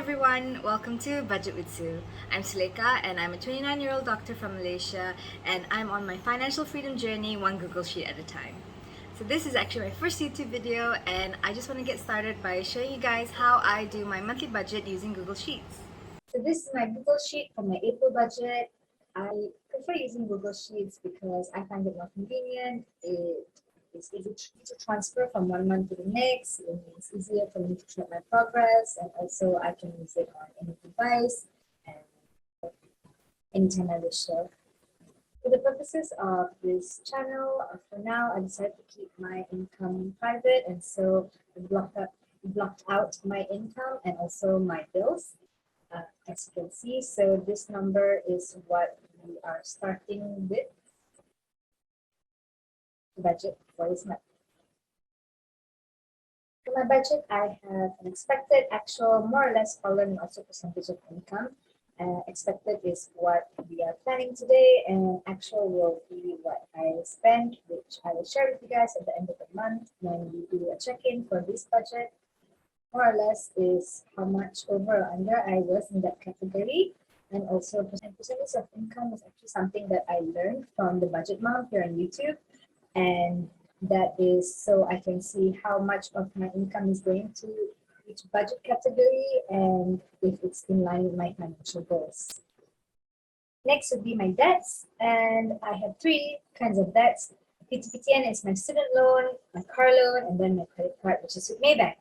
everyone, welcome to Budget with Sue. I'm Suleka and I'm a 29-year-old doctor from Malaysia and I'm on my financial freedom journey one Google Sheet at a time. So this is actually my first YouTube video and I just want to get started by showing you guys how I do my monthly budget using Google Sheets. So this is my Google Sheet for my April budget. I prefer using Google Sheets because I find it more convenient. It's easy to transfer from one month to the next. It's easier for me to track my progress, and also I can use it on any device and anytime I wish to. For the purposes of this channel, for now, I decided to keep my income private, and so I blocked out my income and also my bills, as you can see. So this number is what we are starting with the budget for this month. For my budget, I have an expected, actual, more or less column, and also percentage of income. Expected is what we are planning today, and actual will be what I spend, which I will share with you guys at the end of the month when we do a check-in for this budget. More or less is how much over or under I was in that category. And also percentage of income is actually something that I learned from the Budget Mom here on YouTube. And that is so I can see how much of my income is going to each budget category and if it's in line with my financial goals. Next would be my debts, and I have three kinds of debts. PTPTN is my student loan, my car loan, and then my credit card, which is with Maybank.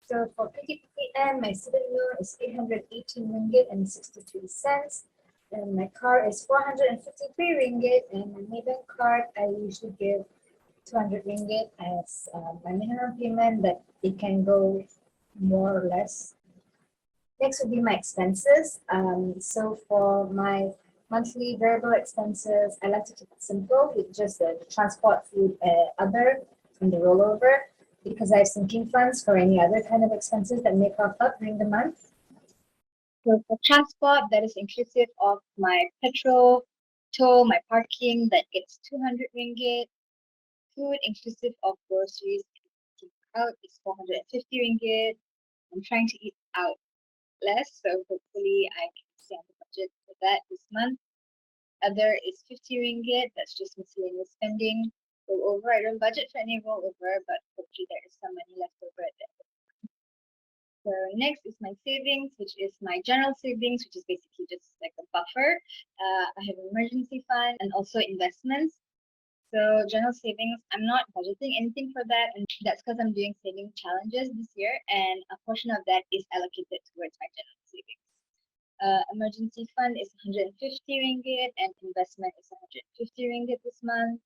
So for PTPTN, my student loan is 818 ringgit and 63 cents. And my car is 453 ringgit, and my Maybank card, I usually give 200 ringgit as my minimum payment, but it can go more or less. Next would be my expenses. So for my monthly variable expenses, I like to keep it simple with just the transport, food, other, and the rollover, because I have sinking funds for any other kind of expenses that may pop up during the month. So for transport, that is inclusive of my petrol, toll, my parking, that gets 200 ringgit. Food, inclusive of groceries and eating out, is 450 ringgit. I'm trying to eat out less, so hopefully I can stay on the budget for that this month. Other is 50 ringgit, that's just miscellaneous spending. Rollover, I don't budget for any rollover, but hopefully there is some money left over at the end. So next is my savings, which is my general savings, which is basically just like a buffer. I have an emergency fund and also investments. So general savings, I'm not budgeting anything for that, and that's because I'm doing saving challenges this year, and a portion of that is allocated towards my general savings. Emergency fund is 150 ringgit, and investment is 150 ringgit this month.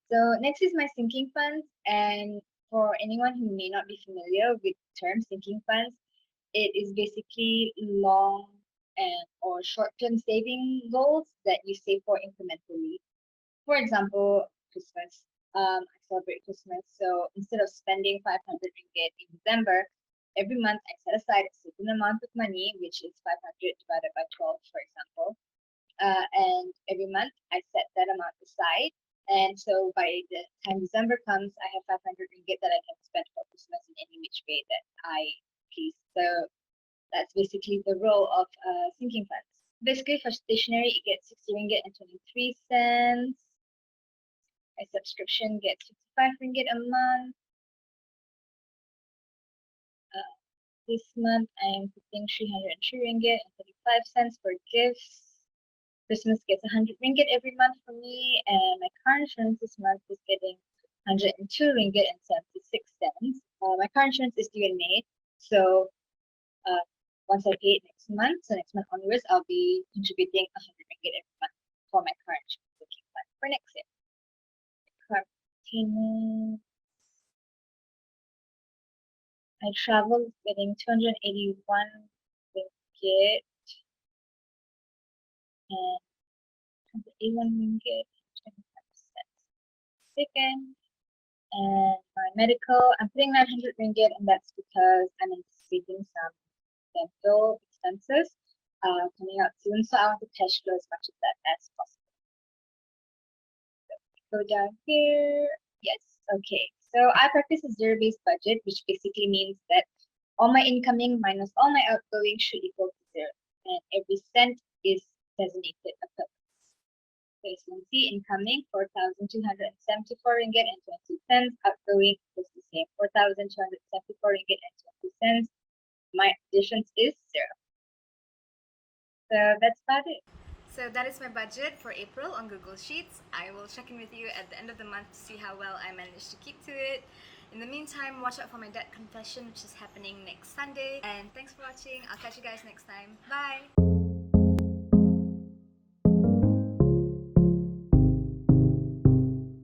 So next is my sinking funds, and for anyone who may not be familiar with the term sinking funds, it is basically long and or short-term saving goals that you save for incrementally. For example, Christmas. I celebrate Christmas, so instead of spending 500 ringgit in December, every month I set aside a certain amount of money, which is 500 divided by 12, for example. And every month I set that amount aside. And so by the time December comes, I have 500 ringgit that I can spend for Christmas in any which way that I please. So that's basically the role of sinking funds. Basically, for stationery, it gets 60 ringgit and 23 cents. My subscription gets 55 ringgit a month. This month, I am putting 303 ringgit and 35 cents for gifts. Christmas gets 100 ringgit every month for me, and my car insurance this month is getting 102 ringgit and 76 cents. My car insurance is due in May, so once I pay it next month, so next month onwards, I'll be contributing 100 ringgit every month for my car insurance booking fund for next year. Car payment. I traveled getting 281 ringgit and 281 ringgit and 25 cents. Second, and my medical, I'm putting 900 ringgit, and that's because I'm anticipating some dental expenses coming out soon, so I want to cash flow as much of that as possible. So go down here. Yes, okay. So I practice a zero-based budget, which basically means that All my incoming minus all my outgoing should equal to 0. And every cent is designated a purpose. Okay, so you see incoming 4,274 ringgit and 20 cents. Outgoing is the same, 4,274 ringgit and 20 cents. My difference is 0. So that's about it. So that is my budget for April on Google Sheets. I will check in with you at the end of the month to see how well I managed to keep to it. In the meantime, watch out for my debt confession, which is happening next Sunday. And thanks for watching. I'll catch you guys next time. Bye!